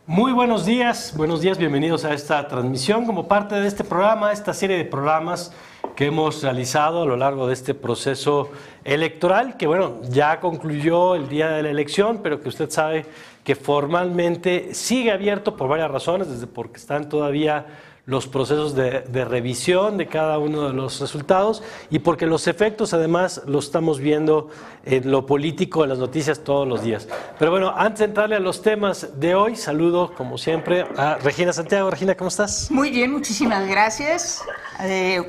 Muy buenos días, bienvenidos a esta transmisión como parte de este programa, esta serie de programas que hemos realizado a lo largo de este proceso electoral, que bueno, ya concluyó el día de la elección, pero que usted sabe que formalmente sigue abierto por varias razones, desde porque están todavía los procesos de revisión de cada uno de los resultados y porque los efectos además los estamos viendo en lo político, en las noticias todos los días. Pero bueno, antes de entrarle a los temas de hoy, saludo como siempre a Regina Santiago. Regina, ¿cómo estás? Muy bien, muchísimas gracias.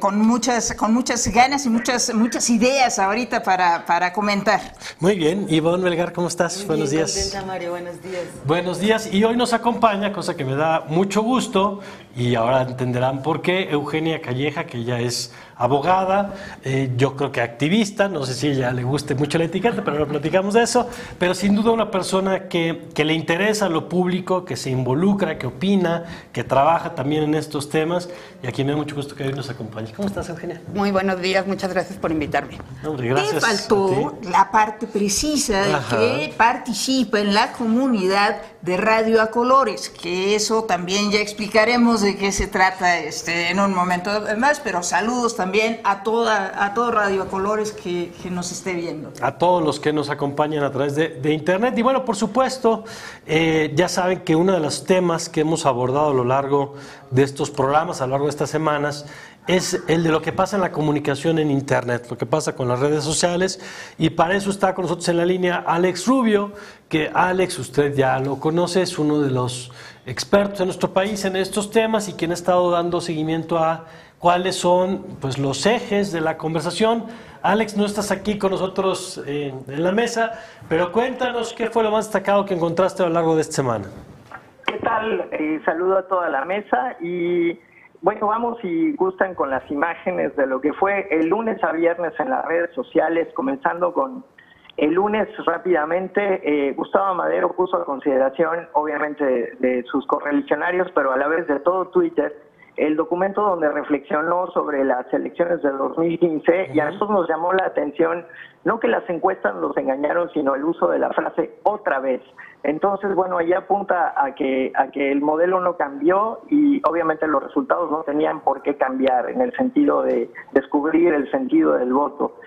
Con muchas ganas y muchas ideas ahorita para comentar. Muy bien, Ivonne Melgar, ¿cómo estás? Muy buenos bien, días. Contenta, Mario, buenos días. Buenos días, y hoy nos acompaña, cosa que me da mucho gusto, y ahora entenderán por qué, Eugenia Calleja, que ella es abogada, yo creo que activista, no sé si a ella le guste mucho la etiqueta, pero no platicamos de eso, pero sin duda una persona que le interesa lo público, que se involucra, que opina, que trabaja también en estos temas, y a quien me da mucho gusto que hoy nos acompañe. ¿Cómo estás, Eugenia? Muy buenos días, muchas gracias por invitarme. Hombre, gracias. Te faltó la parte precisa de que participa en la comunidad de Radio a Colores, que eso también ya explicaremos de qué se trata en un momento más, pero saludos también a todo Radio a Colores que nos esté viendo. A todos los que nos acompañan a través de internet. Y bueno, por supuesto, ya saben que uno de los temas que hemos abordado a lo largo de estos programas, a lo largo de estas semanas, es el de lo que pasa en la comunicación en internet, lo que pasa con las redes sociales, y para eso está con nosotros en la línea Alex Rubio, que Alex, usted ya lo conoce, es uno de los expertos en nuestro país en estos temas y quien ha estado dando seguimiento a cuáles son pues los ejes de la conversación. Alex, no estás aquí con nosotros en la mesa, pero cuéntanos qué fue lo más destacado que encontraste a lo largo de esta semana. ¿Qué tal? Saludo a toda la mesa y bueno, vamos si gustan con las imágenes de lo que fue el lunes a viernes en las redes sociales, comenzando con el lunes rápidamente. Gustavo Madero puso a consideración obviamente de sus correligionarios, pero a la vez de todo Twitter, el documento donde reflexionó sobre las elecciones del 2015 y a nosotros nos llamó la atención, no que las encuestas nos engañaron, sino el uso de la frase otra vez. Entonces, bueno, ahí apunta a que el modelo no cambió y obviamente los resultados no tenían por qué cambiar en el sentido de descubrir el sentido del voto.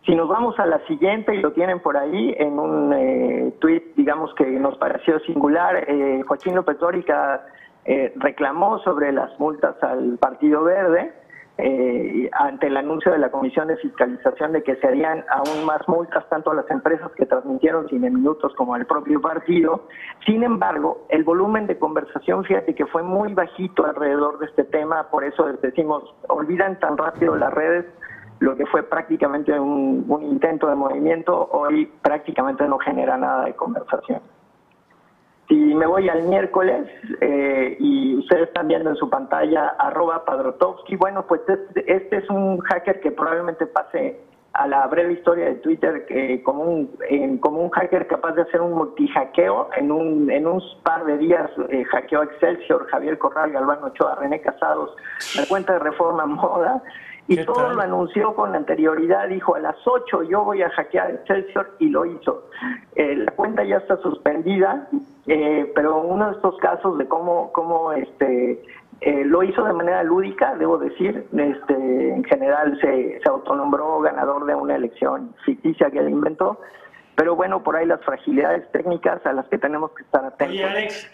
Si nos vamos a la siguiente, y lo tienen por ahí en un tuit, digamos que nos pareció singular, Joaquín López Dóriga reclamó sobre las multas al Partido Verde ante el anuncio de la Comisión de Fiscalización de que se harían aún más multas tanto a las empresas que transmitieron Cine Minutos como al propio partido. Sin embargo, el volumen de conversación, fíjate que fue muy bajito alrededor de este tema, por eso decimos, olvidan tan rápido las redes lo que fue prácticamente un intento de movimiento, hoy prácticamente no genera nada de conversación. Si me voy al miércoles y ustedes están viendo en su pantalla @Padrotovsky, bueno, pues este es un hacker que probablemente pase a la breve historia de Twitter como un hacker capaz de hacer un multihackeo. En un par de días hackeó Excelsior, Javier Corral, Galván Ochoa, René Casados, la cuenta de Reforma Moda, y todo lo anunció con anterioridad, dijo a las 8 yo voy a hackear Excelsior y lo hizo. La cuenta ya está suspendida, pero uno de estos casos de cómo lo hizo de manera lúdica, debo decir, en general se autonombró ganador de una elección ficticia que él inventó, pero bueno, por ahí las fragilidades técnicas a las que tenemos que estar atentos. Oye, Alex,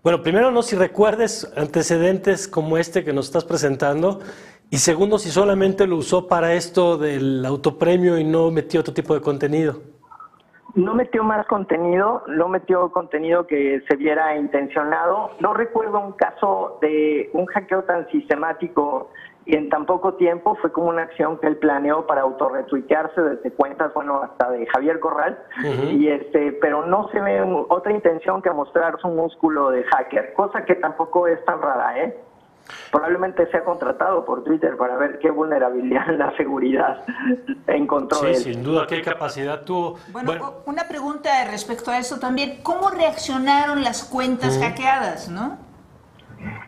bueno, primero no si recuerdes antecedentes como este que nos estás presentando, y segundo si solamente lo usó para esto del autopremio y no metió otro tipo de contenido. No metió más contenido, no metió contenido que se viera intencionado. No recuerdo un caso de un hackeo tan sistemático y en tan poco tiempo. Fue como una acción que él planeó para autorretuitearse desde cuentas, bueno, hasta de Javier Corral, pero no se ve otra intención que mostrar su músculo de hacker, cosa que tampoco es tan rara, ¿eh? Probablemente sea contratado por Twitter para ver qué vulnerabilidad en la seguridad encontró él. Sí, sin duda, qué capacidad tuvo. Bueno, una pregunta respecto a eso también. ¿Cómo reaccionaron las cuentas hackeadas, no?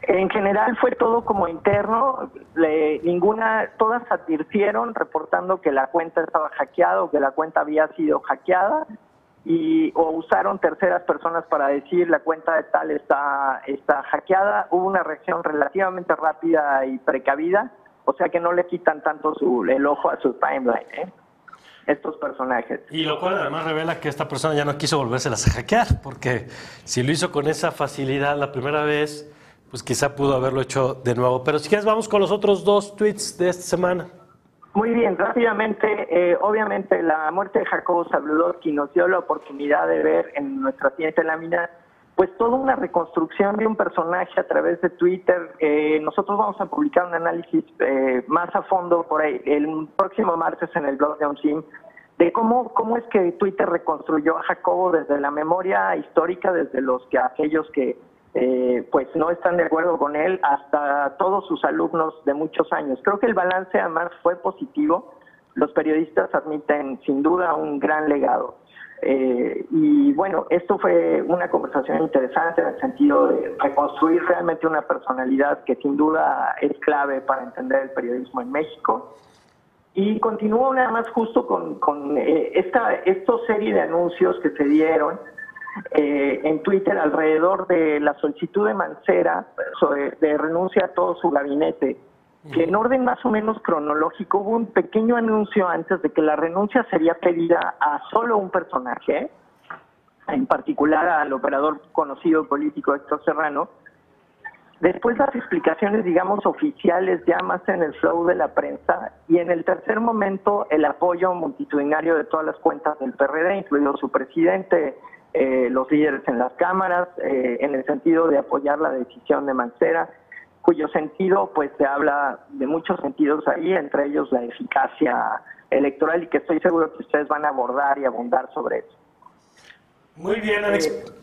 En general fue todo como interno, todas advirtieron reportando que la cuenta estaba hackeada o que la cuenta había sido hackeada, o usaron terceras personas para decir la cuenta de tal está hackeada. Hubo una reacción relativamente rápida y precavida, o sea que no le quitan tanto el ojo a su timeline, estos personajes. Y lo cual además revela que esta persona ya no quiso volvérselas a hackear, porque si lo hizo con esa facilidad la primera vez, pues quizá pudo haberlo hecho de nuevo. Pero si quieres vamos con los otros 2 tweets de esta semana. Muy bien, rápidamente, obviamente la muerte de Jacobo Zabludovsky nos dio la oportunidad de ver en nuestra siguiente lámina pues toda una reconstrucción de un personaje a través de Twitter. Nosotros vamos a publicar un análisis más a fondo por ahí el próximo martes en el blog de OnSIM de cómo es que Twitter reconstruyó a Jacobo desde la memoria histórica, desde aquellos que pues no están de acuerdo con él, hasta todos sus alumnos de muchos años. Creo que el balance además fue positivo. Los periodistas admiten sin duda un gran legado. Y bueno, esto fue una conversación interesante en el sentido de reconstruir realmente una personalidad que sin duda es clave para entender el periodismo en México. Y continúo nada más justo con esta serie de anuncios que se dieron en Twitter alrededor de la solicitud de Mancera de renuncia a todo su gabinete, que en orden más o menos cronológico hubo un pequeño anuncio antes de que la renuncia sería pedida a solo un personaje, en particular al operador conocido político Héctor Serrano. Después las explicaciones, digamos, oficiales ya más en el flow de la prensa, y en el tercer momento el apoyo multitudinario de todas las cuentas del PRD, incluido su presidente, los líderes en las cámaras, en el sentido de apoyar la decisión de Mancera, cuyo sentido pues se habla de muchos sentidos ahí, entre ellos la eficacia electoral, y que estoy seguro que ustedes van a abordar y abundar sobre eso. Muy bien, Alex.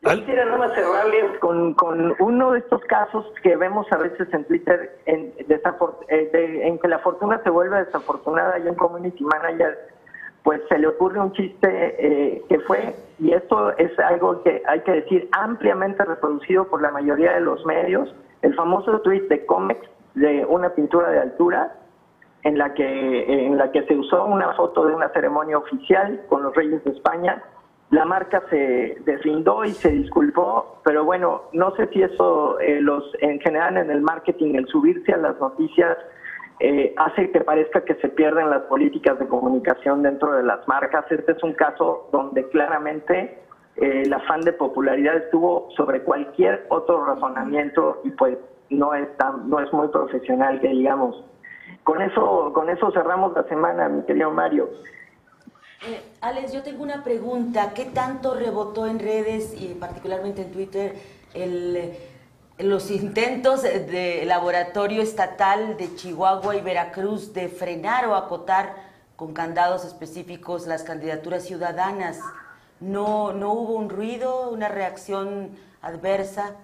Yo quisiera nada más cerrarles con uno de estos casos que vemos a veces en Twitter, en que la fortuna se vuelve desafortunada, y un community manager pues se le ocurre un chiste que fue, y esto es algo que hay que decir, ampliamente reproducido por la mayoría de los medios, el famoso tweet de Comex de una pintura de altura en la que se usó una foto de una ceremonia oficial con los reyes de España. La marca se deslindó y se disculpó, pero bueno, no sé si eso en general en el marketing, el subirse a las noticias hace que parezca que se pierden las políticas de comunicación dentro de las marcas. Este es un caso donde claramente el afán de popularidad estuvo sobre cualquier otro razonamiento, y pues no es muy profesional, que digamos. Con eso cerramos la semana, mi querido Mario. Alex, yo tengo una pregunta. ¿Qué tanto rebotó en redes y particularmente en Twitter los intentos de laboratorio estatal de Chihuahua y Veracruz de frenar o acotar con candados específicos las candidaturas ciudadanas? ¿No hubo un ruido, una reacción adversa?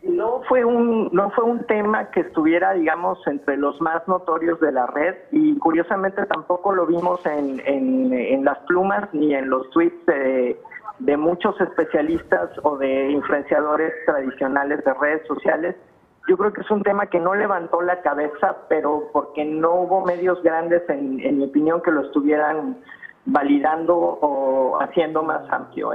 No fue un tema que estuviera, digamos, entre los más notorios de la red, y curiosamente tampoco lo vimos en las plumas ni en los tweets de muchos especialistas o de influenciadores tradicionales de redes sociales. Yo creo que es un tema que no levantó la cabeza, pero porque no hubo medios grandes, en mi opinión, que lo estuvieran validando o haciendo más amplio,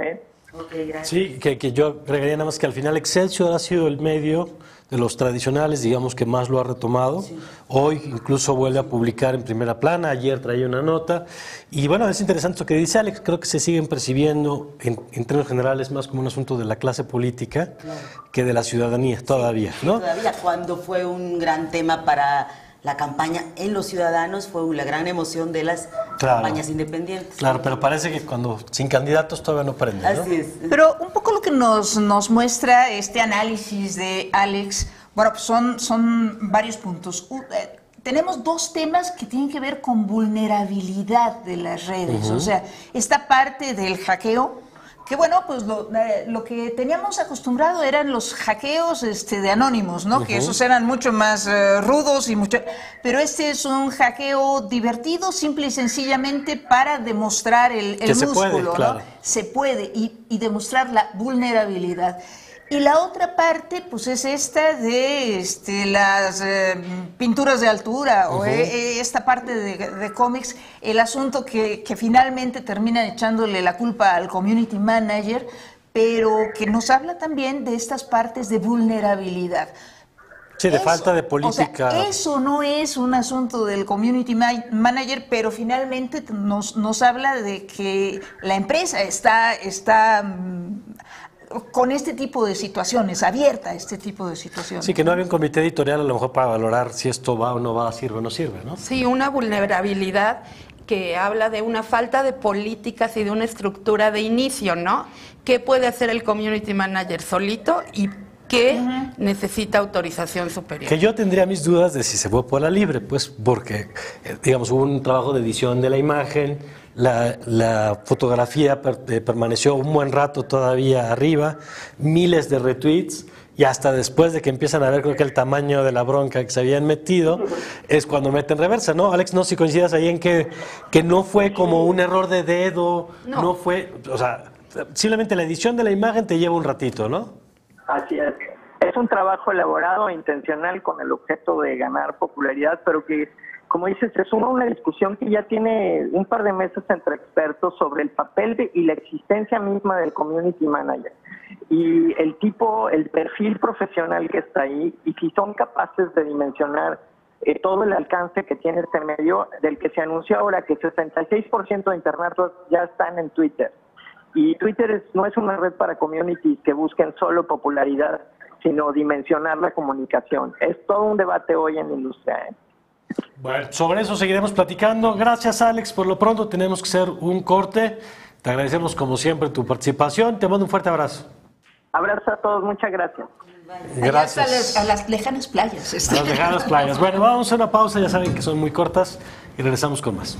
Okay, gracias. Sí, que yo agregaría nada más que al final Excelsior ha sido el medio de los tradicionales, digamos, que más lo ha retomado. Sí. Hoy incluso vuelve a publicar en primera plana, ayer traía una nota. Y bueno, es interesante lo que dice Alex, creo que se siguen percibiendo en términos generales más como un asunto de la clase política, claro, que de la ciudadanía todavía, sí, ¿no? Todavía, cuando fue un gran tema para la campaña en los ciudadanos, fue la gran emoción de las campañas independientes. Claro, pero parece que cuando sin candidatos todavía no prende, ¿no? Así es. Pero un poco lo que nos muestra este análisis de Alex, bueno, pues son varios puntos. Tenemos dos temas que tienen que ver con vulnerabilidad de las redes, o sea, esta parte del hackeo, que bueno, pues lo que teníamos acostumbrado eran los hackeos de anónimos, ¿no? Que esos eran mucho más rudos pero este es un hackeo divertido, simple y sencillamente para demostrar el músculo, se puede, claro, ¿no? Se puede, y demostrar la vulnerabilidad. Y la otra parte, pues es esta de las pinturas de altura, o esta parte de cómics, el asunto que finalmente terminan echándole la culpa al community manager, pero que nos habla también de estas partes de vulnerabilidad. Sí, de falta de política. O sea, eso no es un asunto del community manager, pero finalmente nos habla de que la empresa está con este tipo de situaciones, abierta a este tipo de situaciones. Sí, que no había un comité editorial a lo mejor para valorar si esto va o no va, sirve o no sirve, ¿no? Sí, una vulnerabilidad que habla de una falta de políticas y de una estructura de inicio, ¿no? ¿Qué puede hacer el community manager solito y qué necesita autorización superior? Que yo tendría mis dudas de si se fue por la libre, pues porque, digamos, hubo un trabajo de edición de la imagen, la fotografía permaneció un buen rato todavía arriba, miles de retweets, y hasta después de que empiezan a ver, creo que el tamaño de la bronca que se habían metido, es cuando meten reversa, ¿no? Alex, no sé si coincidas ahí en que no fue como un error de dedo, no fue, o sea, simplemente la edición de la imagen te lleva un ratito, ¿no? Así es. Es un trabajo elaborado e intencional con el objeto de ganar popularidad, pero que, como dices, es una discusión que ya tiene un par de meses entre expertos sobre el papel y la existencia misma del community manager y el perfil profesional que está ahí, y si son capaces de dimensionar todo el alcance que tiene este medio, del que se anunció ahora que 66% de internautas ya están en Twitter. Y Twitter no es una red para communities que busquen solo popularidad, sino dimensionar la comunicación. Es todo un debate hoy en la industria, ¿eh? Bueno, sobre eso seguiremos platicando. Gracias, Alex. Por lo pronto tenemos que hacer un corte. Te agradecemos como siempre tu participación. Te mando un fuerte abrazo. Abrazo a todos, muchas gracias. Gracias. A las lejanas playas. A las lejanas playas. Bueno, vamos a una pausa, ya saben que son muy cortas y regresamos con más.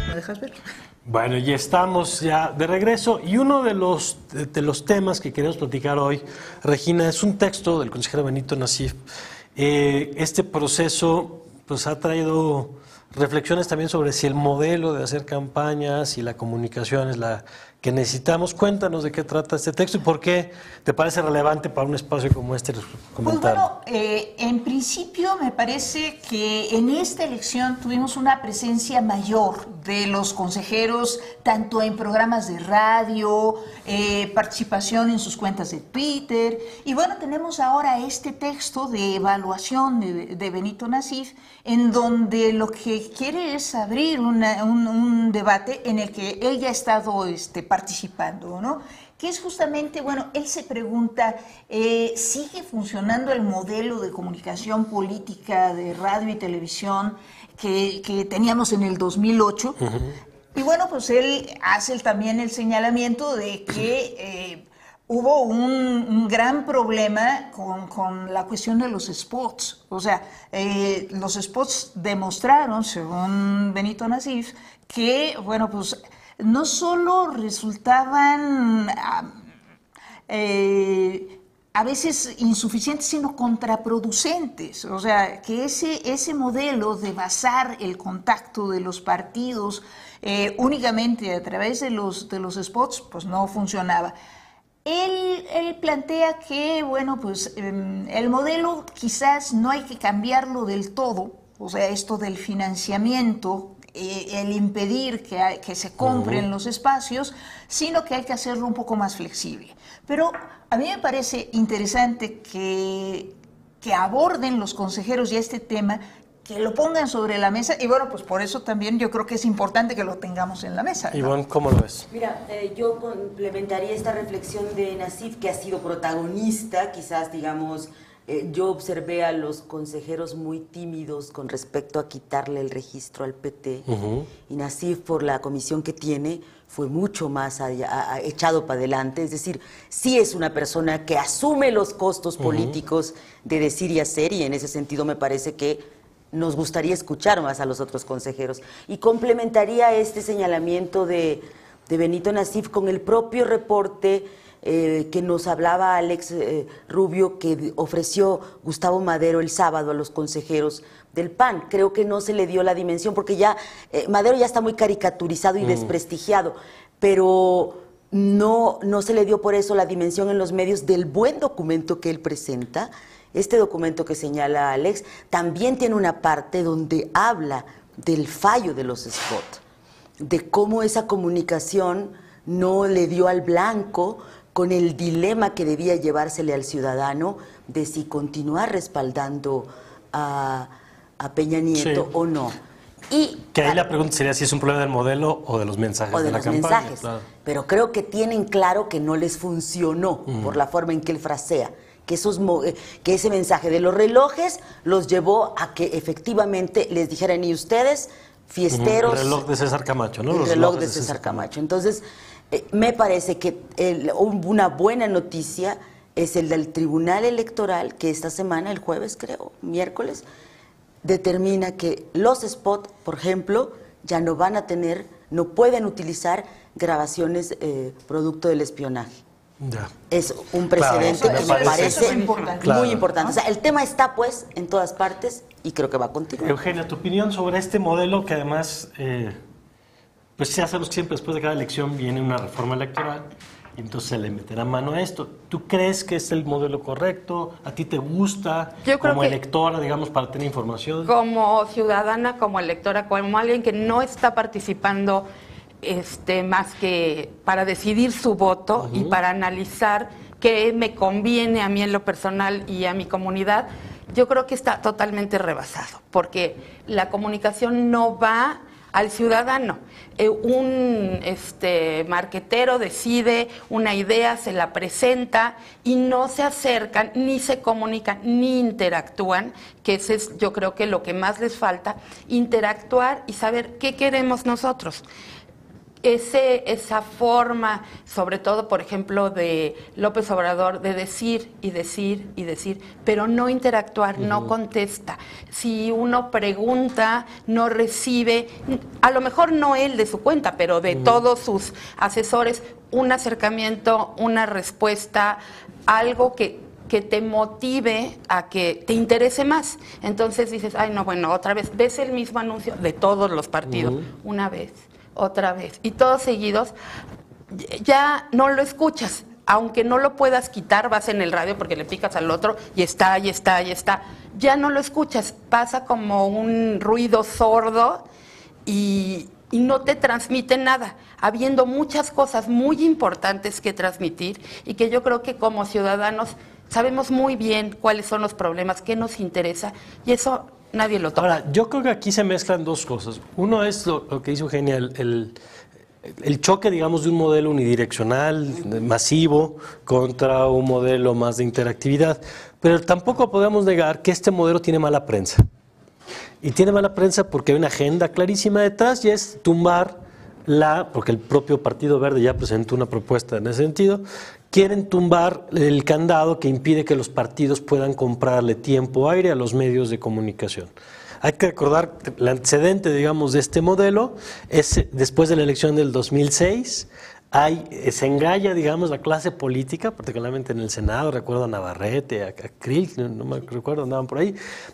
¿Me dejas ver? Bueno, ya estamos ya de regreso y uno de los temas que queremos platicar hoy, Regina, es un texto del consejero Benito Nasif. Este proceso pues ha traído reflexiones también sobre si el modelo de hacer campañas y la comunicación es la que necesitamos. Cuéntanos de qué trata este texto y por qué te parece relevante para un espacio como este comentar. Pues bueno, en principio me parece que en esta elección tuvimos una presencia mayor de los consejeros, tanto en programas de radio, participación en sus cuentas de Twitter, y bueno, tenemos ahora este texto de evaluación de Benito Nasif, en donde lo que quiere es abrir un debate en el que él ya ha estado participando, ¿no? Que es justamente, bueno, él se pregunta, ¿sigue funcionando el modelo de comunicación política de radio y televisión que teníamos en el 2008? Y bueno, pues él hace también el señalamiento de que hubo un gran problema con la cuestión de los spots. O sea, los spots demostraron, según Benito Nasif, que, bueno, pues no solo resultaban a veces insuficientes, sino contraproducentes. O sea, que ese modelo de basar el contacto de los partidos únicamente a través de los spots, pues no funcionaba. Él plantea que, bueno, pues el modelo quizás no hay que cambiarlo del todo, o sea, esto del financiamiento, el impedir que se compren los espacios, sino que hay que hacerlo un poco más flexible. Pero a mí me parece interesante que aborden los consejeros ya este tema, que lo pongan sobre la mesa, y bueno, pues por eso también yo creo que es importante que lo tengamos en la mesa, ¿no? Ivonne, ¿cómo lo ves? Mira, yo complementaría esta reflexión de Nassif, que ha sido protagonista, quizás, digamos, yo observé a los consejeros muy tímidos con respecto a quitarle el registro al PT, y Nassif, por la comisión que tiene, fue mucho más echado para adelante. Es decir, sí es una persona que asume los costos políticos de decir y hacer, y en ese sentido me parece que nos gustaría escuchar más a los otros consejeros. Y complementaría este señalamiento de Benito Nassif con el propio reporte que nos hablaba Alex Rubio, que ofreció Gustavo Madero el sábado a los consejeros del PAN. Creo que no se le dio la dimensión, porque ya Madero ya está muy caricaturizado y desprestigiado, pero no se le dio por eso la dimensión en los medios del buen documento que él presenta. Este documento que señala Alex también tiene una parte donde habla del fallo de los spots, de cómo esa comunicación no le dio al blanco con el dilema que debía llevársele al ciudadano de si continuar respaldando a Peña Nieto o no. Y que ahí la pregunta sería si es un problema del modelo o de los mensajes de la campaña. Claro. Pero creo que tienen claro que no les funcionó por la forma en que él frasea, que ese mensaje de los relojes los llevó a que efectivamente les dijeran: y ustedes, fiesteros... El reloj de César Camacho, ¿no? El reloj de César Camacho. Entonces, me parece que una buena noticia es el del Tribunal Electoral, que esta semana, el jueves creo, miércoles, determina que los spots, por ejemplo, ya no pueden utilizar grabaciones producto del espionaje. Ya. Es un precedente que me parece muy importante. O sea, el tema está pues en todas partes y creo que va a continuar. Eugenia, tu opinión sobre este modelo que además, pues ya sabemos que siempre después de cada elección viene una reforma electoral y entonces se le meterá mano a esto. ¿Tú crees que es el modelo correcto? ¿A ti te gusta? Yo creo como que electora, digamos, para tener información. Como ciudadana, como electora, como alguien que no está participando más que para decidir su voto y para analizar qué me conviene a mí en lo personal y a mi comunidad, yo creo que está totalmente rebasado, porque la comunicación no va al ciudadano. Un marquetero decide una idea, se la presenta y no se acercan, ni se comunican, ni interactúan, que ese es, yo creo que lo que más les falta, interactuar y saber qué queremos nosotros. Esa forma, sobre todo, por ejemplo, de López Obrador, de decir y decir y decir, pero no interactuar, no contesta. Si uno pregunta, no recibe, a lo mejor no él de su cuenta, pero de todos sus asesores, un acercamiento, una respuesta, algo que te motive a que te interese más. Entonces dices, ay, no, bueno, otra vez, ves el mismo anuncio de todos los partidos, una vez, otra vez, y todos seguidos, ya no lo escuchas. Aunque no lo puedas quitar, vas en el radio porque le picas al otro y está, ya no lo escuchas, pasa como un ruido sordo y no te transmite nada, habiendo muchas cosas muy importantes que transmitir y que yo creo que como ciudadanos sabemos muy bien cuáles son los problemas, qué nos interesa, y eso nadie lo toca. Ahora, yo creo que aquí se mezclan dos cosas. Uno es lo que hizo Eugenia, el choque, digamos, de un modelo unidireccional, masivo, contra un modelo más de interactividad. Pero tampoco podemos negar que este modelo tiene mala prensa. Y tiene mala prensa porque hay una agenda clarísima detrás, y es tumbar porque el propio Partido Verde ya presentó una propuesta en ese sentido. Quieren tumbar el candado que impide que los partidos puedan comprarle tiempo o aire a los medios de comunicación. Hay que recordar el antecedente, digamos, de este modelo es después de la elección del 2006. Se engalla, digamos, la clase política, particularmente en el Senado. Recuerdo a Navarrete, a Krill, no me recuerdo, andaban por ahí.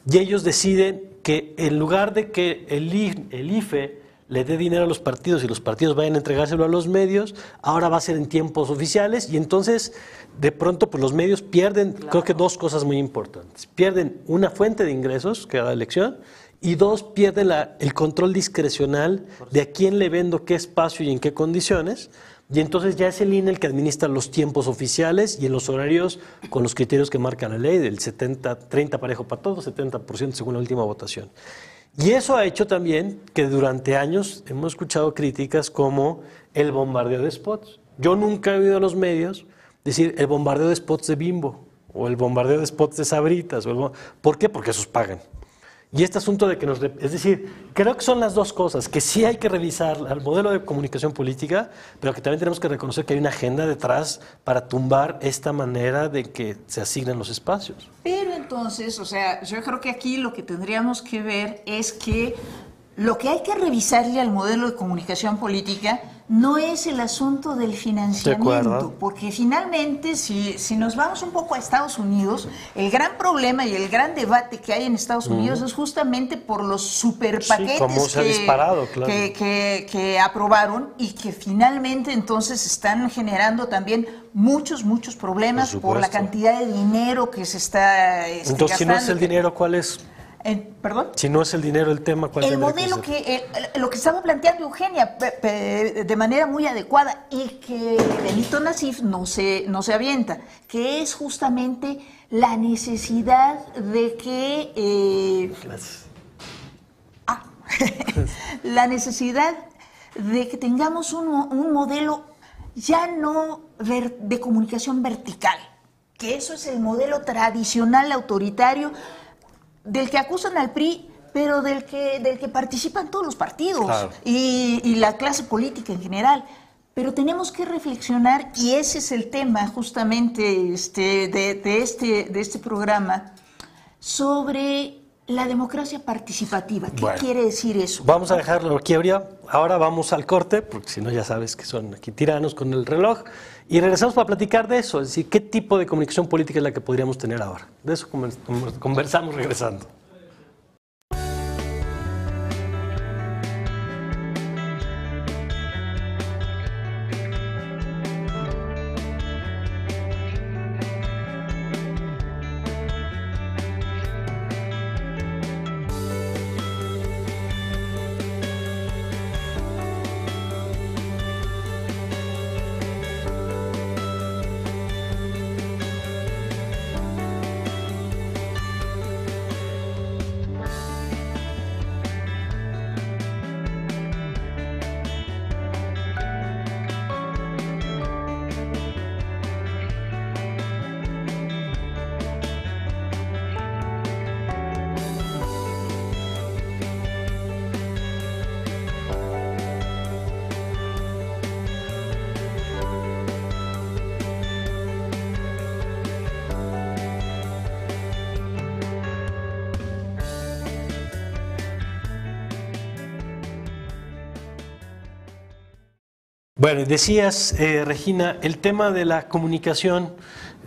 Y ellos deciden que en lugar de que el IFE le dé dinero a los partidos y los partidos vayan a entregárselo a los medios, ahora va a ser en tiempos oficiales, y entonces de pronto pues los medios pierden, creo que dos cosas muy importantes: pierden una fuente de ingresos, que era la elección, y dos, pierde el control discrecional de a quién le vendo qué espacio y en qué condiciones, y entonces ya es el INE el que administra los tiempos oficiales y en los horarios con los criterios que marca la ley, del 70-30 parejo para todos, 70% según la última votación. Y eso ha hecho también que durante años hemos escuchado críticas como el bombardeo de spots. Yo nunca he oído a los medios decir el bombardeo de spots de Bimbo o el bombardeo de spots de Sabritas. ¿Por qué? Porque esos pagan. Y este asunto de que es decir, creo que son las dos cosas, que sí hay que revisar el modelo de comunicación política, pero que también tenemos que reconocer que hay una agenda detrás para tumbar esta manera de que se asignan los espacios. Pero entonces, o sea, yo creo que aquí lo que tendríamos que ver es que lo que hay que revisarle al modelo de comunicación política no es el asunto del financiamiento, porque finalmente si nos vamos un poco a Estados Unidos, el gran problema y el gran debate que hay en Estados Unidos es justamente por los superpaquetes que aprobaron y que finalmente entonces están generando también muchos problemas por la cantidad de dinero que se está entonces, gastando. Si no es el dinero, ¿cuál es? ¿Perdón? Si no es el dinero el tema, ¿cuál es el modelo lo que estaba planteando Eugenia de manera muy adecuada y que Benito Nasif no se avienta, que es justamente la necesidad de que la necesidad de que tengamos un modelo ya no de comunicación vertical, que eso es el modelo tradicional autoritario del que acusan al PRI, pero del que participan todos los partidos, claro, y la clase política en general. Pero tenemos que reflexionar, y ese es el tema justamente de este programa, sobre la democracia participativa. ¿Qué quiere decir eso? Vamos a dejarlo aquí ahora vamos al corte, porque si no ya sabes que son aquí tiranos con el reloj, y regresamos para platicar de eso, es decir, qué tipo de comunicación política es la que podríamos tener ahora. De eso conversamos regresando. Bueno, decías, Regina, el tema de la comunicación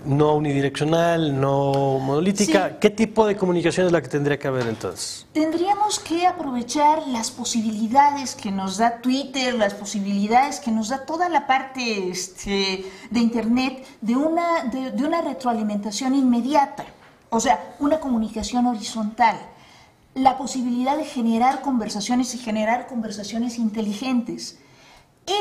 no unidireccional, no monolítica, sí. ¿Qué tipo de comunicación es la que tendría que haber entonces? Tendríamos que aprovechar las posibilidades que nos da Twitter, las posibilidades que nos da toda la parte de Internet, de una retroalimentación inmediata, o sea, una comunicación horizontal, la posibilidad de generar conversaciones y generar conversaciones inteligentes.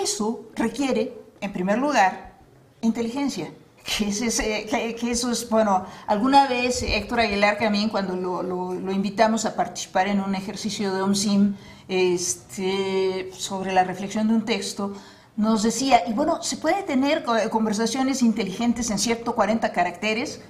Eso requiere, en primer lugar, inteligencia, que eso es, bueno, alguna vez Héctor Aguilar Camín, cuando lo invitamos a participar en un ejercicio de OMSIM sobre la reflexión de un texto, nos decía, y bueno, ¿se puede tener conversaciones inteligentes en 140 caracteres?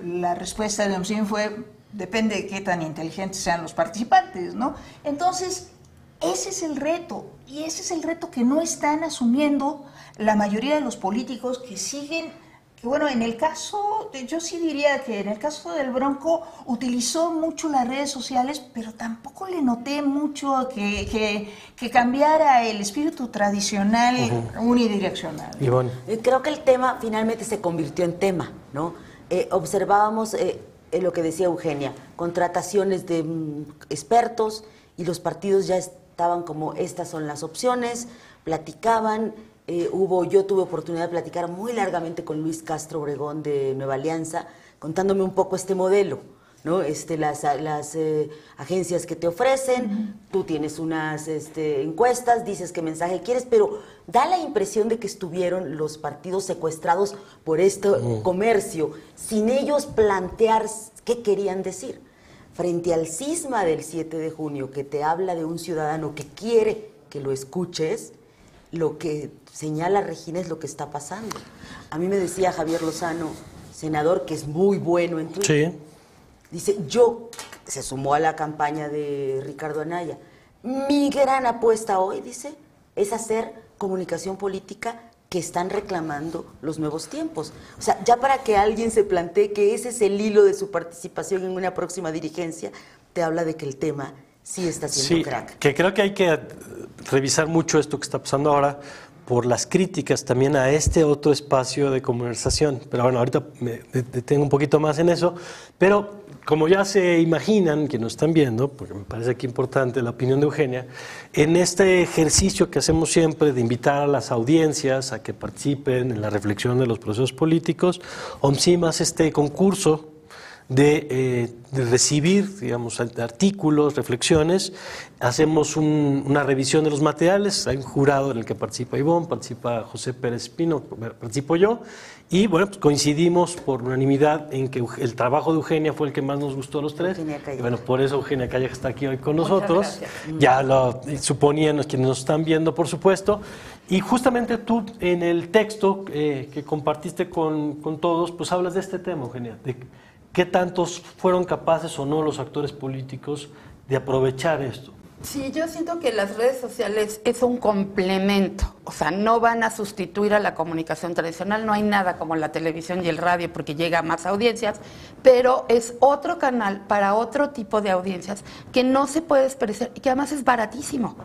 La respuesta de OMSIM fue, depende de qué tan inteligentes sean los participantes, ¿no? Entonces, ese es el reto, y ese es el reto que no están asumiendo la mayoría de los políticos que siguen, que bueno, en el caso, yo sí diría que en el caso del Bronco utilizó mucho las redes sociales, pero tampoco le noté mucho que cambiara el espíritu tradicional unidireccional. Ivonne. Creo que el tema finalmente se convirtió en tema, ¿no? Observábamos lo que decía Eugenia, contrataciones de expertos, y los partidos ya estaban como, estas son las opciones, platicaban, yo tuve oportunidad de platicar muy largamente con Luis Castro Obregón de Nueva Alianza, contándome un poco este modelo, ¿no? Las agencias que te ofrecen, tú tienes unas encuestas, dices qué mensaje quieres, pero da la impresión de que estuvieron los partidos secuestrados por este comercio, sin ellos plantear qué querían decir. Frente al cisma del 7 de junio, que te habla de un ciudadano que quiere que lo escuches, lo que señala Regina es lo que está pasando. A mí me decía Javier Lozano, senador, que es muy bueno en Twitter. Sí. Dice, se sumó a la campaña de Ricardo Anaya. Mi gran apuesta hoy, dice, es hacer comunicación política que están reclamando los nuevos tiempos. O sea, ya para que alguien se plantee que ese es el hilo de su participación en una próxima dirigencia, te habla de que el tema sí está siendo crack. Que creo que hay que revisar mucho esto que está pasando ahora por las críticas también a este otro espacio de conversación. Pero bueno, ahorita me detengo un poquito más en eso. Pero como ya se imaginan, que nos están viendo, porque me parece que importante la opinión de Eugenia, en este ejercicio que hacemos siempre de invitar a las audiencias a que participen en la reflexión de los procesos políticos, OMCIM hace este concurso de recibir, digamos, artículos, reflexiones. Hacemos una revisión de los materiales. Hay un jurado en el que participa Ivonne, participa José Pérez Espino, participo yo, y bueno, pues coincidimos por unanimidad en que el trabajo de Eugenia fue el que más nos gustó a los tres. Y bueno, por eso Eugenia Calleja está aquí hoy con nosotros. Ya lo suponían quienes nos están viendo, por supuesto. Y justamente tú, en el texto que compartiste con todos, pues hablas de este tema, Eugenia, de ¿qué tantos fueron capaces o no los actores políticos de aprovechar esto? Sí, yo siento que las redes sociales es un complemento, o sea, no van a sustituir a la comunicación tradicional, no hay nada como la televisión y el radio porque llega a más audiencias, pero es otro canal para otro tipo de audiencias que no se puede desperdiciar y que además es baratísimo,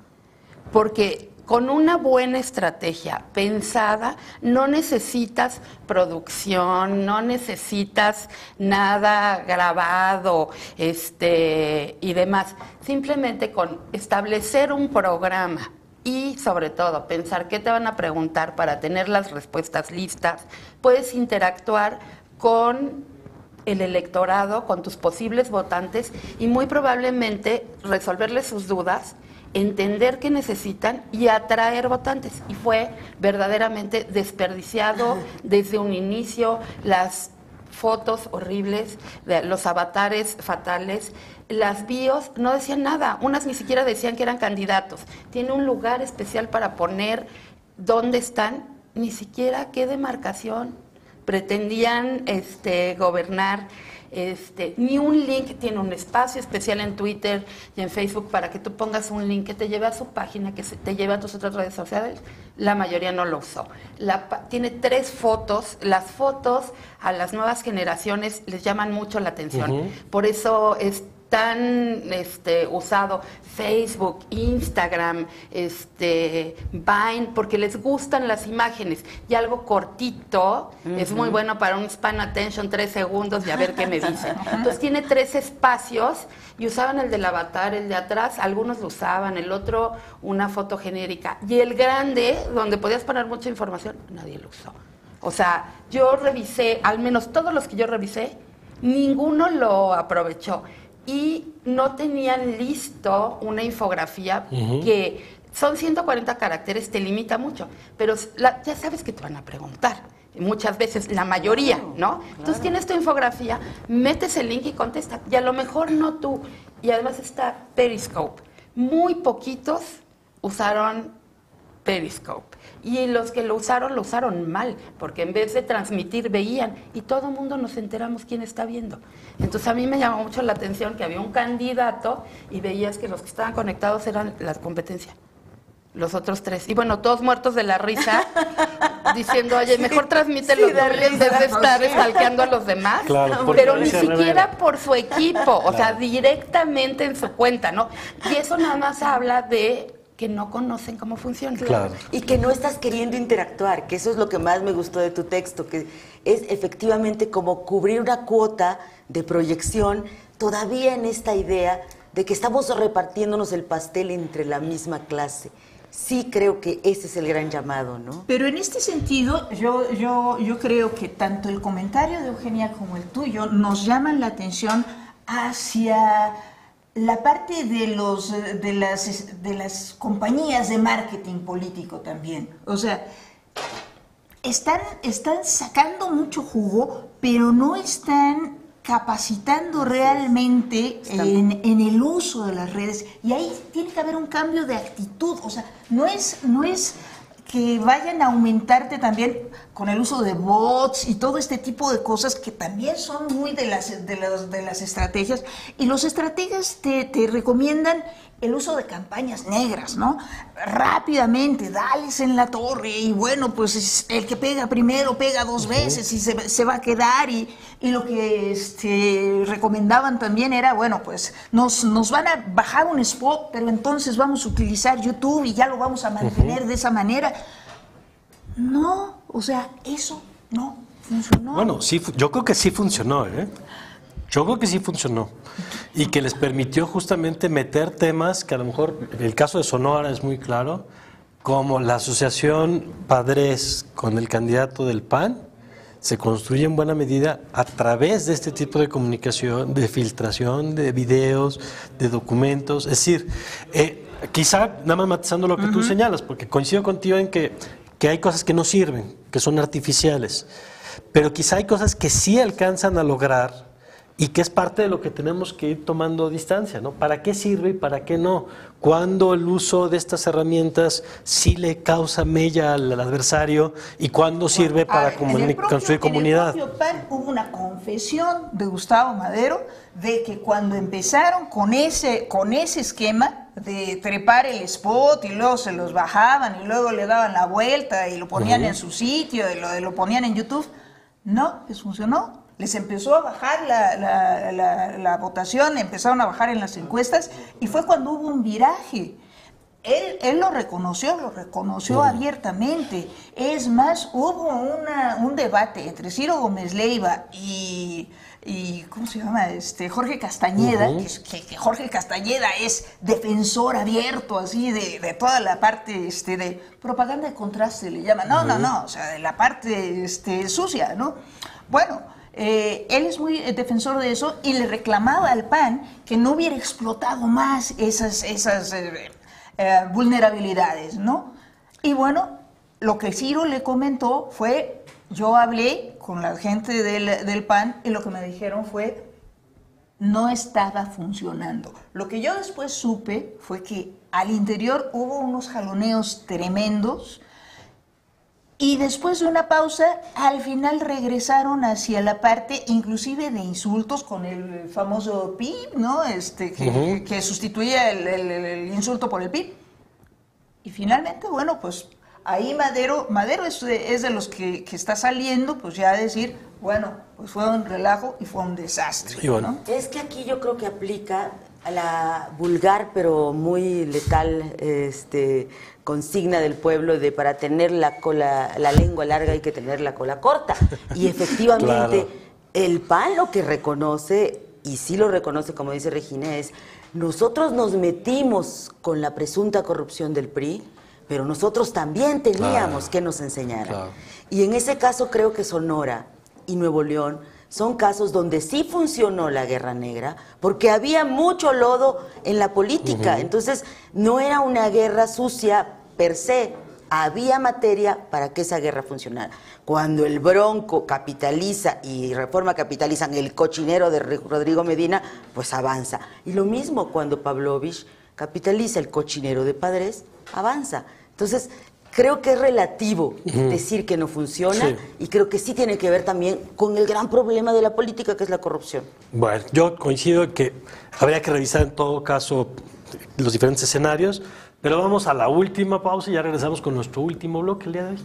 porque con una buena estrategia pensada, no necesitas producción, no necesitas nada grabado y demás. Simplemente con establecer un programa y, sobre todo, pensar qué te van a preguntar para tener las respuestas listas, puedes interactuar con el electorado, con tus posibles votantes y muy probablemente resolverles sus dudas, entender qué necesitan y atraer votantes. Y fue verdaderamente desperdiciado desde un inicio, las fotos horribles, los avatares fatales, las bios no decían nada, unas ni siquiera decían que eran candidatos. Tiene un lugar especial para poner dónde están, ni siquiera qué demarcación pretendían gobernar. Ni un link, tiene un espacio especial en Twitter y en Facebook para que tú pongas un link que te lleve a su página, que te lleve a tus otras redes sociales. La mayoría no lo usó. Tiene 3 fotos. Las fotos a las nuevas generaciones les llaman mucho la atención. Por eso es tan usado Facebook, Instagram, Vine, porque les gustan las imágenes y algo cortito es muy bueno para un span attention, 3 segundos y a ver qué me dicen. Entonces tiene 3 espacios y usaban el del avatar, el de atrás, algunos lo usaban, el otro una foto genérica y el grande, donde podías poner mucha información, nadie lo usó. O sea, yo revisé, al menos todos los que yo revisé, ninguno lo aprovechó. Y no tenían listo una infografía que son 140 caracteres, te limita mucho, pero ya sabes que te van a preguntar, muchas veces, la mayoría, ¿no? Entonces tienes tu infografía, metes el link y contestas, y a lo mejor no tú, y además está Periscope. Muy poquitos usaron Periscope. Y los que lo usaron mal, porque en vez de transmitir veían y todo el mundo nos enteramos quién está viendo. Entonces a mí me llamó mucho la atención que había un candidato y veías que los que estaban conectados eran la competencia, los otros 3. Y bueno, todos muertos de la risa, diciendo, oye, mejor transmítelo en vez de estar stalkeando a los demás. Claro, pero ni siquiera por su equipo, o sea, directamente en su cuenta, ¿no? Y eso nada más habla de que no conocen cómo funciona. Claro. Y que no estás queriendo interactuar, que eso es lo que más me gustó de tu texto, que es efectivamente como cubrir una cuota de proyección todavía en esta idea de que estamos repartiéndonos el pastel entre la misma clase. Sí creo que ese es el gran llamado, ¿no? Pero en este sentido, yo creo que tanto el comentario de Eugenia como el tuyo nos llaman la atención hacia la parte de las compañías de marketing político también. O sea, están sacando mucho jugo, pero no están capacitando realmente en el uso de las redes. Y ahí tiene que haber un cambio de actitud. O sea, no es que vayan a aumentarte también con el uso de bots y todo este tipo de cosas que también son muy de las estrategias. Y los estrategas te recomiendan el uso de campañas negras, ¿no? Rápidamente, dales en la torre y bueno, pues el que pega primero pega 2 veces y se va a quedar. Y lo que recomendaban también era, bueno, pues nos van a bajar un spot, pero entonces vamos a utilizar YouTube y ya lo vamos a mantener de esa manera. No, o sea, eso no funcionó. Bueno, sí, yo creo que sí funcionó, ¿eh? Yo creo que sí funcionó y que les permitió justamente meter temas que a lo mejor, el caso de Sonora es muy claro, como la asociación padres con el candidato del PAN, se construye en buena medida a través de este tipo de comunicación, de filtración de videos, de documentos. Es decir, quizá nada más matizando lo que tú señalas, porque coincido contigo en que hay cosas que no sirven, que son artificiales, pero quizá hay cosas que sí alcanzan a lograr y que es parte de lo que tenemos que ir tomando distancia, ¿no? ¿Para qué sirve y para qué no? ¿Cuándo el uso de estas herramientas sí le causa mella al adversario y cuándo sirve para construir comunidad? En el propio PAN hubo una confesión de Gustavo Madero de que cuando empezaron con ese esquema de trepar el spot y luego se los bajaban y luego le daban la vuelta y lo ponían en su sitio y lo ponían en YouTube, no les funcionó. Les empezó a bajar la votación, empezaron a bajar en las encuestas y fue cuando hubo un viraje. Él lo reconoció abiertamente. Es más, hubo un debate entre Ciro Gómez Leiva y ¿cómo se llama? Jorge Castañeda, que Jorge Castañeda es defensor abierto así de toda la parte de propaganda de contraste, le llaman. No, o sea, de la parte sucia, ¿no? Bueno, él es muy defensor de eso y le reclamaba al PAN que no hubiera explotado más esas vulnerabilidades, ¿no? Y bueno, lo que Ciro le comentó fue, yo hablé con la gente del PAN y lo que me dijeron fue, no estaba funcionando. Lo que yo después supe fue que al interior hubo unos jaloneos tremendos. Y después de una pausa, al final regresaron hacia la parte inclusive de insultos con el famoso PIB, ¿no? Que sustituía el insulto por el PIB. Y finalmente, bueno, pues ahí Madero es de los que está saliendo, pues ya a decir, bueno, pues fue un relajo y fue un desastre, ¿no? Es que aquí yo creo que aplica a la vulgar pero muy letal consigna del pueblo de para tener la lengua larga hay que tener la cola corta. Y efectivamente, el PAN lo que reconoce, y sí lo reconoce, como dice Regina, es nosotros nos metimos con la presunta corrupción del PRI, pero nosotros también teníamos que nos enseñaran. Y en ese caso creo que Sonora y Nuevo León son casos donde sí funcionó la guerra negra, porque había mucho lodo en la política. Entonces, no era una guerra sucia per se, había materia para que esa guerra funcionara. Cuando el Bronco capitaliza y Reforma capitalizan el cochinero de Rodrigo Medina, pues avanza. Y lo mismo cuando Pavlovich capitaliza el cochinero de Padres, avanza. Entonces, creo que es relativo decir que no funciona y creo que sí tiene que ver también con el gran problema de la política, que es la corrupción. Bueno, yo coincido en que habría que revisar en todo caso los diferentes escenarios, pero vamos a la última pausa y ya regresamos con nuestro último bloque el día de hoy.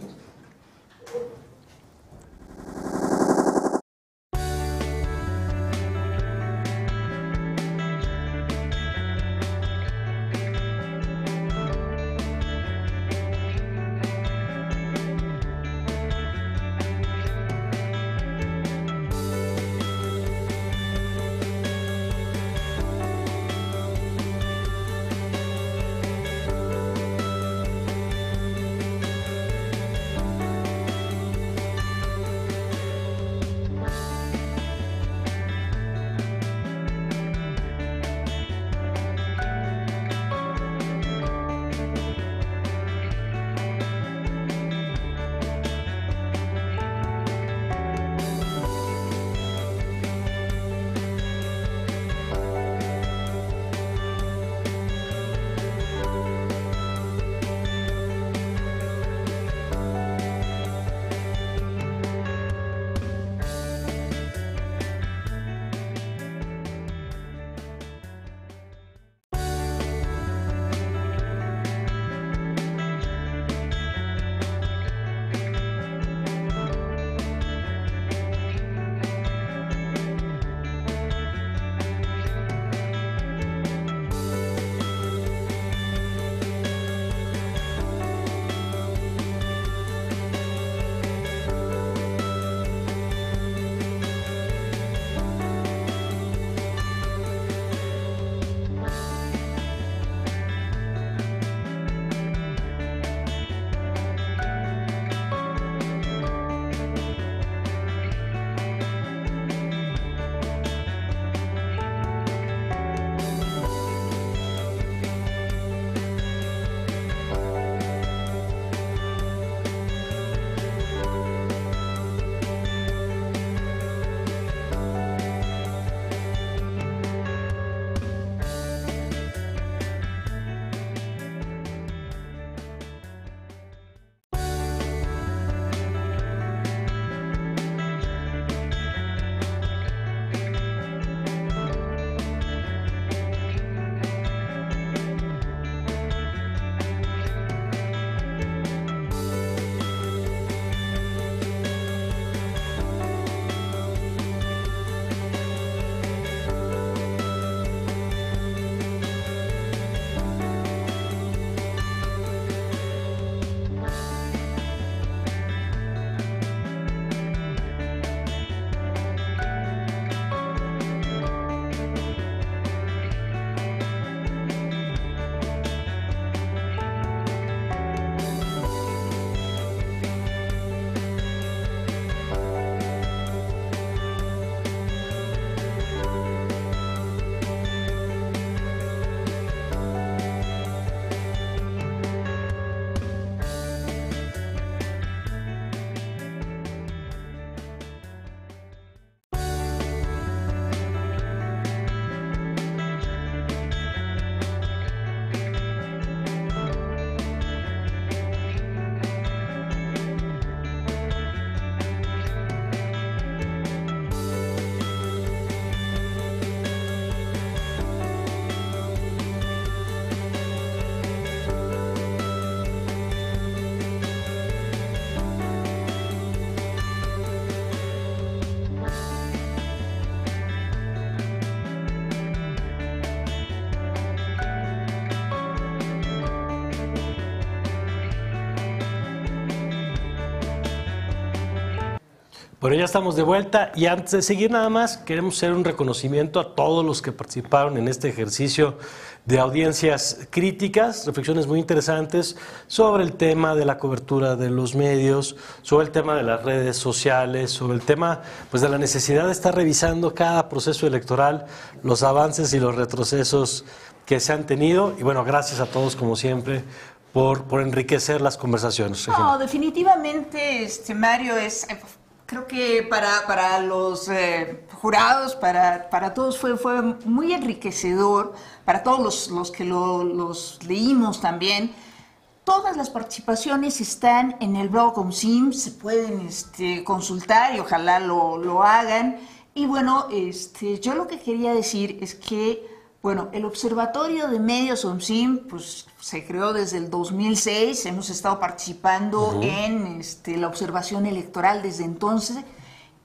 Bueno, ya estamos de vuelta y antes de seguir nada más queremos hacer un reconocimiento a todos los que participaron en este ejercicio de audiencias críticas, reflexiones muy interesantes sobre el tema de la cobertura de los medios, sobre el tema de las redes sociales, sobre el tema pues de la necesidad de estar revisando cada proceso electoral, los avances y los retrocesos que se han tenido y bueno, gracias a todos como siempre por enriquecer las conversaciones. Regina. No, definitivamente, Mario, creo que para los jurados, para todos fue muy enriquecedor, para todos los que los leímos también. Todas las participaciones están en el blog OMSIM, se pueden consultar y ojalá lo hagan. Y bueno, yo lo que quería decir es que bueno, el Observatorio de Medios OMSIM pues, se creó desde el 2006, hemos estado participando en la observación electoral desde entonces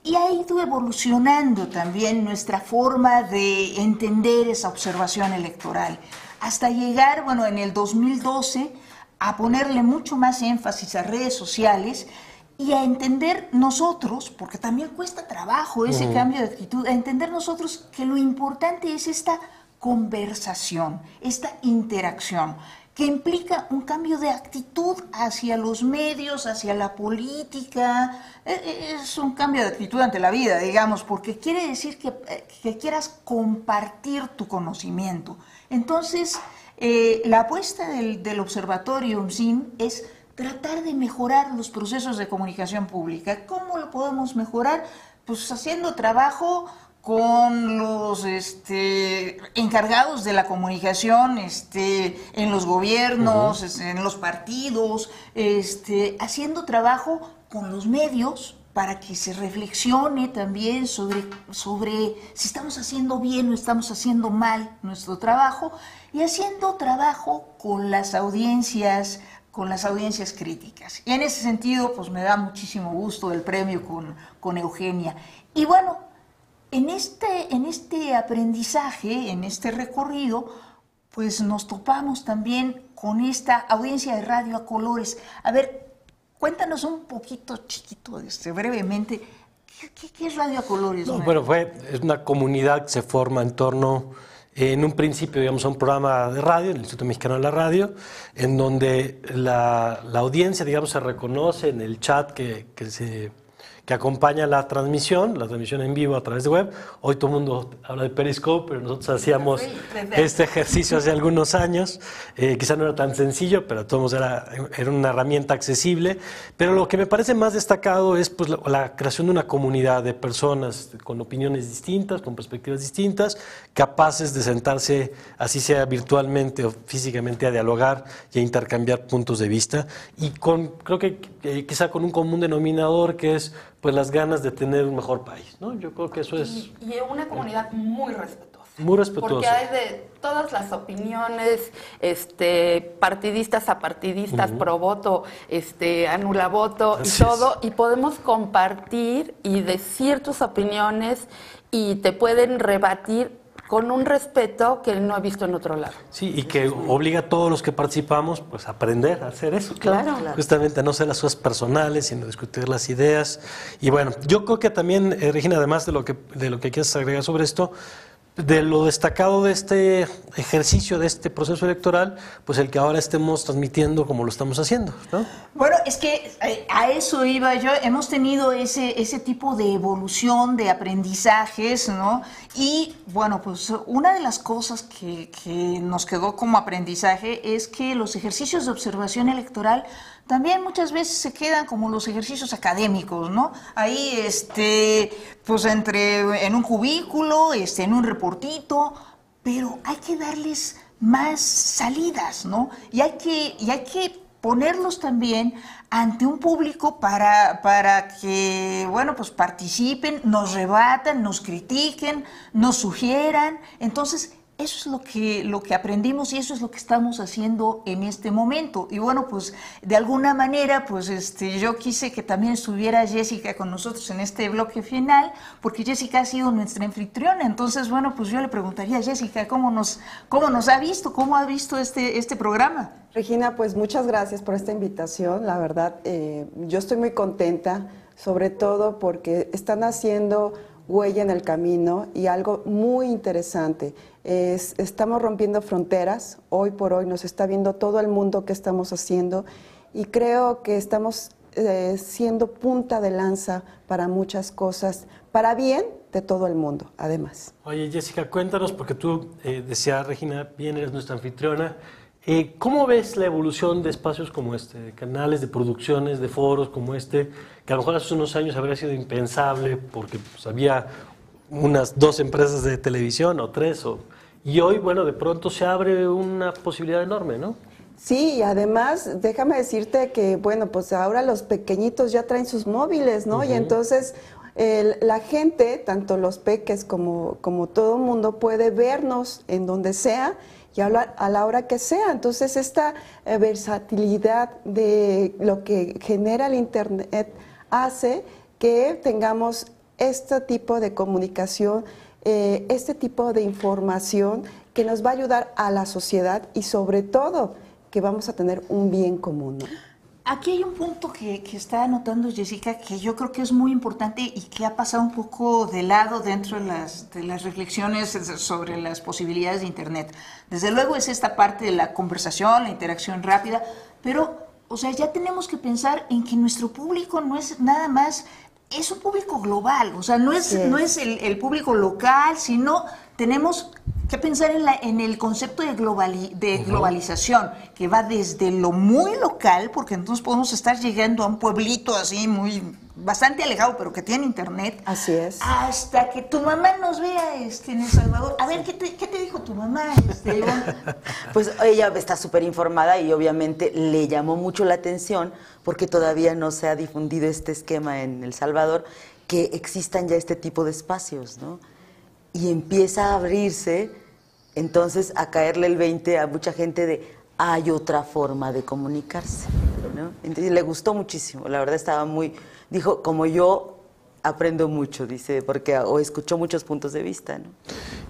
y ha ido evolucionando también nuestra forma de entender esa observación electoral, hasta llegar, bueno, en el 2012 a ponerle mucho más énfasis a redes sociales y a entender nosotros, porque también cuesta trabajo ese cambio de actitud, a entender nosotros que lo importante es esta conversación, esta interacción, que implica un cambio de actitud hacia los medios, hacia la política, es un cambio de actitud ante la vida, digamos, porque quiere decir que quieras compartir tu conocimiento. Entonces, la apuesta del Observatorio OMSIM es tratar de mejorar los procesos de comunicación pública. ¿Cómo lo podemos mejorar? Pues haciendo trabajo con los encargados de la comunicación en los gobiernos, en los partidos, haciendo trabajo con los medios para que se reflexione también sobre si estamos haciendo bien o estamos haciendo mal nuestro trabajo y haciendo trabajo con las audiencias críticas. Y en ese sentido, pues me da muchísimo gusto el premio con Eugenia. Y bueno, en este aprendizaje, en este recorrido, pues nos topamos también con esta audiencia de Radio a Colores. A ver, cuéntanos un poquito chiquito, brevemente, ¿qué es Radio a Colores? No, bueno, es una comunidad que se forma en torno, en un principio, digamos, a un programa de radio, el Instituto Mexicano de la Radio, en donde la audiencia, digamos, se reconoce en el chat que acompaña la transmisión en vivo a través de web. Hoy todo el mundo habla de Periscope, pero nosotros hacíamos este ejercicio hace algunos años. Quizá no era tan sencillo, pero a todos era una herramienta accesible. Pero lo que me parece más destacado es pues, la creación de una comunidad de personas con opiniones distintas, con perspectivas distintas, capaces de sentarse, así sea virtualmente o físicamente, a dialogar y a intercambiar puntos de vista. Y creo que quizá con un común denominador que es pues las ganas de tener un mejor país, ¿no? Yo creo que eso es... Y una comunidad muy respetuosa. Muy respetuosa. Porque hay de todas las opiniones, partidistas a partidistas, pro voto, anula voto Así y todo, y podemos compartir y decir tus opiniones y te pueden rebatir con un respeto que no he visto en otro lado. Sí, y que obliga a todos los que participamos pues, a aprender a hacer eso. Claro. Justamente a no ser las cosas personales, sino discutir las ideas. Y bueno, yo creo que también, Regina, además de lo que quieras agregar sobre esto, de lo destacado de este ejercicio, de este proceso electoral, pues el que ahora estemos transmitiendo como lo estamos haciendo, ¿no? Bueno, es que a eso iba yo. Hemos tenido ese tipo de evolución, de aprendizajes, ¿no? Y bueno, pues una de las cosas que nos quedó como aprendizaje es que los ejercicios de observación electoral también muchas veces se quedan como los ejercicios académicos, ¿no? Ahí, pues en un cubículo, en un reportito, pero hay que darles más salidas, ¿no? Y hay que ponerlos también ante un público para que, bueno, pues participen, nos rebatan, nos critiquen, nos sugieran. Entonces, eso es lo que aprendimos y eso es lo que estamos haciendo en este momento. Y bueno, pues de alguna manera, pues yo quise que también estuviera Jessica con nosotros en este bloque final, porque Jessica ha sido nuestra anfitriona. Entonces, bueno, pues yo le preguntaría a Jessica cómo nos ha visto, cómo ha visto este programa. Regina, pues muchas gracias por esta invitación. La verdad, yo estoy muy contenta sobre todo porque están haciendo huella en el camino y algo muy interesante es, estamos rompiendo fronteras, hoy por hoy nos está viendo todo el mundo qué estamos haciendo y creo que estamos siendo punta de lanza para muchas cosas, para bien de todo el mundo, además. Oye, Jessica, cuéntanos, porque tú decías, Regina, bien eres nuestra anfitriona, ¿cómo ves la evolución de espacios como este, de canales, de producciones, de foros como este, que a lo mejor hace unos años habría sido impensable porque pues, había unas 2 empresas de televisión o 3, y hoy, bueno, de pronto se abre una posibilidad enorme, ¿no? Sí, y además, déjame decirte que, bueno, pues ahora los pequeñitos ya traen sus móviles, ¿no? Y entonces la gente, tanto los peques como todo el mundo, puede vernos en donde sea y a la hora que sea. Entonces, esta versatilidad de lo que genera el Internet hace que tengamos este tipo de comunicación, este tipo de información que nos va a ayudar a la sociedad y sobre todo que vamos a tener un bien común, ¿no? Aquí hay un punto que está anotando Jessica que yo creo que es muy importante y que ha pasado un poco de lado dentro de las reflexiones sobre las posibilidades de Internet. Desde luego es esta parte de la conversación, la interacción rápida, pero, o sea, ya tenemos que pensar en que nuestro público no es nada más, es un público global, o sea, no es el público local, sino tenemos que pensar en el concepto de globalización, que va desde lo muy local, porque entonces podemos estar llegando a un pueblito así bastante alejado, pero que tiene Internet. Así es. Hasta que tu mamá nos vea en El Salvador. A ver, ¿qué te dijo tu mamá? Pues ella está súper informada y obviamente le llamó mucho la atención porque todavía no se ha difundido este esquema en El Salvador, que existan ya este tipo de espacios, ¿no? Y empieza a abrirse, entonces a caerle el 20 a mucha gente de hay otra forma de comunicarse, ¿no? Entonces le gustó muchísimo, la verdad estaba dijo, como yo aprendo mucho, dice, porque o escuchó muchos puntos de vista, ¿no?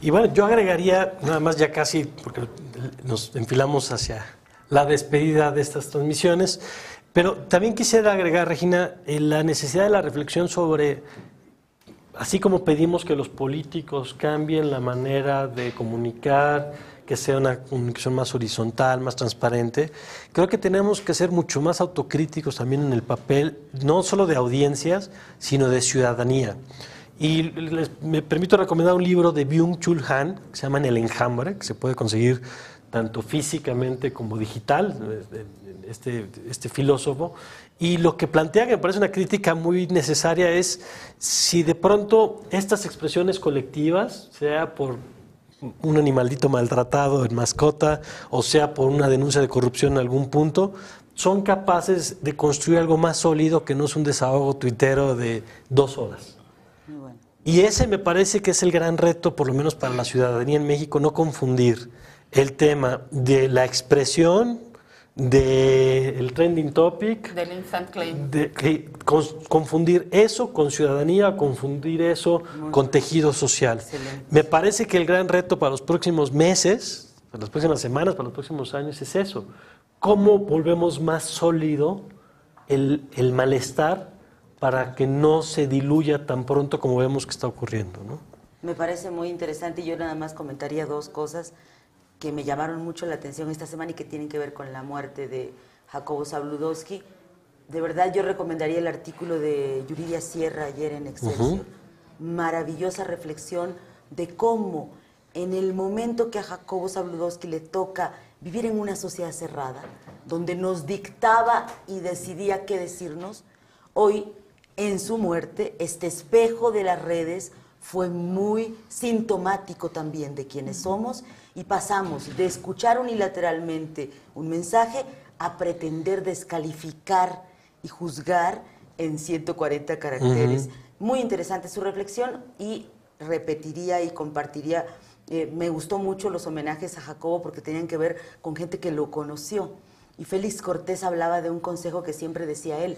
Y bueno, yo agregaría, nada más ya casi, porque nos enfilamos hacia la despedida de estas transmisiones, pero también quisiera agregar, Regina, la necesidad de la reflexión sobre, así como pedimos que los políticos cambien la manera de comunicar, que sea una comunicación más horizontal, más transparente, creo que tenemos que ser mucho más autocríticos también en el papel, no solo de audiencias, sino de ciudadanía. Y me permito recomendar un libro de Byung-Chul Han, que se llama En el enjambre, que se puede conseguir tanto físicamente como digital, este filósofo. Y lo que plantea, que me parece una crítica muy necesaria, es si de pronto estas expresiones colectivas, sea por un animalito maltratado en mascota, o sea por una denuncia de corrupción en algún punto, son capaces de construir algo más sólido que no es un desahogo tuitero de 2 horas. Muy bueno. Y ese me parece que es el gran reto, por lo menos para la ciudadanía en México, no confundir el tema de la expresión, del trending topic, Del instant claim. Confundir eso con ciudadanía, confundir eso con tejido social. Excelente. Me parece que el gran reto para los próximos meses, para las próximas semanas, para los próximos años es eso. ¿Cómo volvemos más sólido el malestar para que no se diluya tan pronto como vemos que está ocurriendo, ¿no? Me parece muy interesante y yo nada más comentaría 2 cosas que me llamaron mucho la atención esta semana y que tienen que ver con la muerte de Jacobo Zabludovsky. De verdad yo recomendaría el artículo de Yuridia Sierra ayer en Excelsior. Maravillosa reflexión de cómo en el momento que a Jacobo Zabludovsky le toca vivir en una sociedad cerrada, donde nos dictaba y decidía qué decirnos, hoy en su muerte este espejo de las redes fue muy sintomático también de quienes somos y pasamos de escuchar unilateralmente un mensaje a pretender descalificar y juzgar en 140 caracteres. Muy interesante su reflexión y repetiría y compartiría. Me gustó mucho los homenajes a Jacobo porque tenían que ver con gente que lo conoció. Y Félix Cortés hablaba de un consejo que siempre decía él.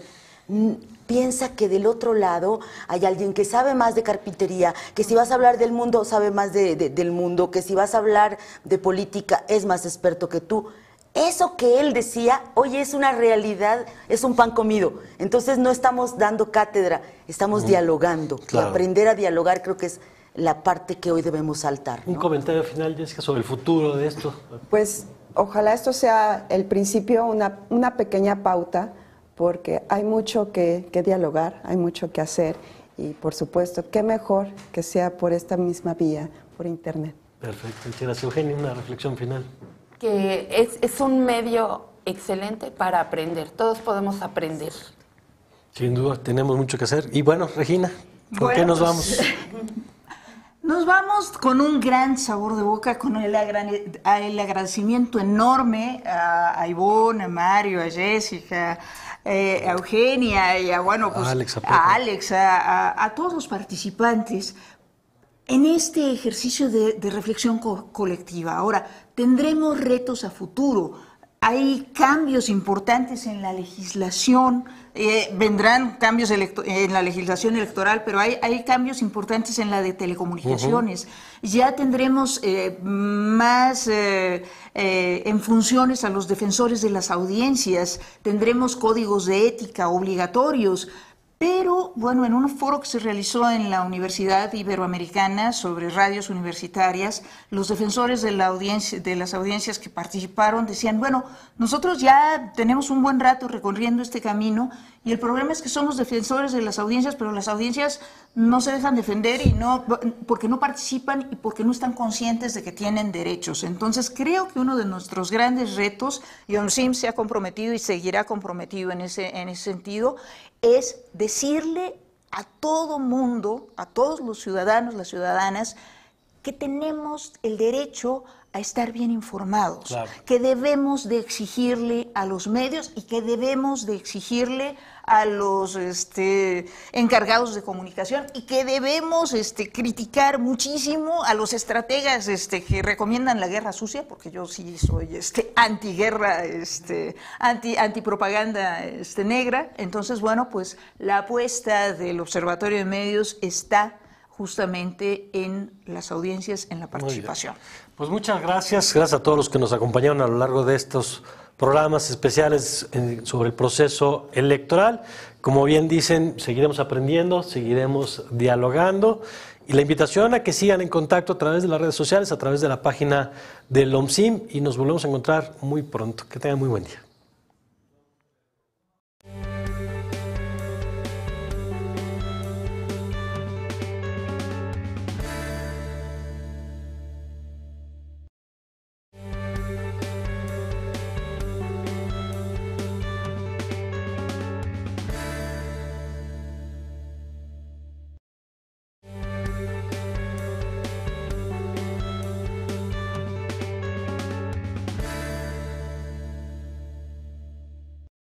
Piensa que del otro lado hay alguien que sabe más de carpintería, que si vas a hablar del mundo sabe más del mundo, que si vas a hablar de política es más experto que tú. eso que él decía hoy es una realidad, es un pan comido. Entonces no estamos dando cátedra, estamos dialogando. Claro. Y aprender a dialogar creo que es la parte que hoy debemos saltar, ¿no? Un comentario final, Jessica, sobre el futuro de esto. Pues ojalá esto sea el principio, una pequeña pauta, porque hay mucho que dialogar, hay mucho que hacer y por supuesto, qué mejor que sea por esta misma vía, por Internet. Perfecto, muchas gracias. Eugenia, una reflexión final. Que es un medio excelente para aprender, todos podemos aprender. Sin duda, tenemos mucho que hacer. Y bueno, Regina, ¿con qué nos vamos? Nos vamos con un gran sabor de boca, con el agradecimiento enorme a Ivonne, a Mario, a Jessica, a Eugenia y a, bueno, pues, a Alex, a todos los participantes en este ejercicio de reflexión colectiva. Ahora, tendremos retos a futuro. Hay cambios importantes en la legislación, vendrán cambios en la legislación electoral, pero hay cambios importantes en la de telecomunicaciones. Ya tendremos más en funciones a los defensores de las audiencias, tendremos códigos de ética obligatorios. Pero, bueno, en un foro que se realizó en la Universidad Iberoamericana sobre radios universitarias, los defensores de las audiencias que participaron decían, bueno, nosotros ya tenemos un buen rato recorriendo este camino y el problema es que somos defensores de las audiencias, pero las audiencias no se dejan defender y porque no participan y porque no están conscientes de que tienen derechos. Entonces, creo que uno de nuestros grandes retos, y OMSIM se ha comprometido y seguirá comprometido en ese sentido, es decirle a todo mundo, a todos los ciudadanos, las ciudadanas, que tenemos el derecho a estar bien informados, claro, que debemos de exigirle a los medios y que debemos de exigirle a los encargados de comunicación y que debemos criticar muchísimo a los estrategas que recomiendan la guerra sucia, porque yo sí soy antiguerra, antipropaganda negra. Entonces, bueno, pues la apuesta del Observatorio de Medios está justamente en las audiencias, en la participación. Pues muchas gracias, gracias a todos los que nos acompañaron a lo largo de estos programas especiales sobre el proceso electoral. Como bien dicen, seguiremos aprendiendo, seguiremos dialogando y la invitación a que sigan en contacto a través de las redes sociales, a través de la página del OMSIM y nos volvemos a encontrar muy pronto. Que tengan muy buen día.